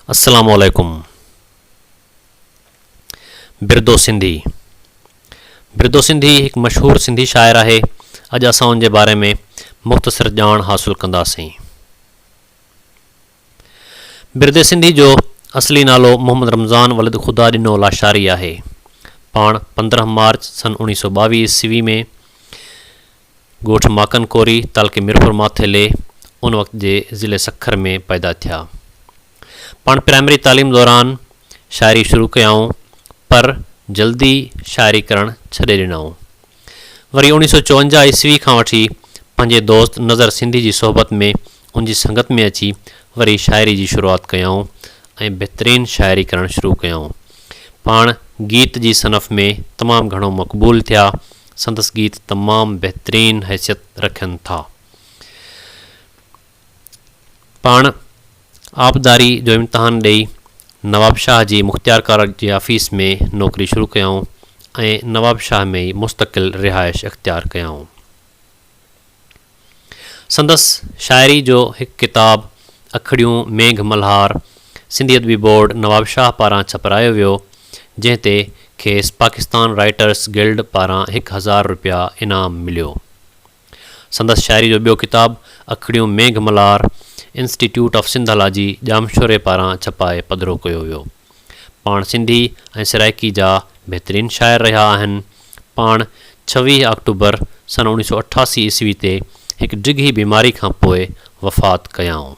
अस्सलामु अलैकुम। बिरदो सिंधी हिकु मशहूरु सिंधी शाइर आहे। अॼु असां उन जे बारे में मुख़्तसर ॼाण हासिलु कंदासीं। बिरदे सिंधी जो असली नालो मोहम्मद रमज़ान वलिद ख़ुदा ॾिनो लाशारी आहे। पाण 15 मार्च सन 1922 ईस्वी में ॻोठ माकन कोरी तालके मिरपुर माथेले उन वक़्त जे ज़िले सखर में पैदा थिया। पाण प्राइमरी तालीम दौरान शाइरी शुरू कयाऊं, पर जल्दी शाइरी करणु छॾे ॾिनऊं। वरी 1954 ईस्वी खां वठी पंहिंजे दोस्त नज़र सिंधी जी सोहबत में उनजी संगत में अची वरी शाइरी जी शुरूआति कयाऊं ऐं बहितरीनु शाइरी करणु शुरू कयाऊं। पाण गीत जी सनफ़ में तमामु घणो मक़बूल थिया। संदसि गीत तमामु बहितरीनु हैसियत रखनि था। पाण आबदारी जो इम्तिहान ॾेई नवाब शाह जी मुख़्तियारकार जी ऑफ़िस में नौकरी शुरू कयाऊं ऐं नवाब शाह में ई मुस्तक़िल रिहाइश इख़्तियार कयाऊं। संदसि शाइरी जो हिकु किताब अखड़ियूं मेघ मल्हार सिंधी अदबी बोर्ड नवाब शाह पारां छपारायो वियो, जंहिं ते खेसि पाकिस्तान राइटर्स गिल्ड पारां 1000 रुपया इनाम मिलियो। संदसि शाइरी जो ॿियो किताब अखड़ियूं मेघ मल्हार इंस्टीट्यूट ऑफ सिंधालाजी जामशोरे पारां छपाए पधिरो कयो वियो। पाण सिंधी ऐं सराइकी जा बहितरीनु शाइर रहिया आहिनि। पाण 26 अक्टूबर सन 1988 ईस्वी ते हिकु डिघी बीमारी खां पोइ वफ़ात कयाऊं।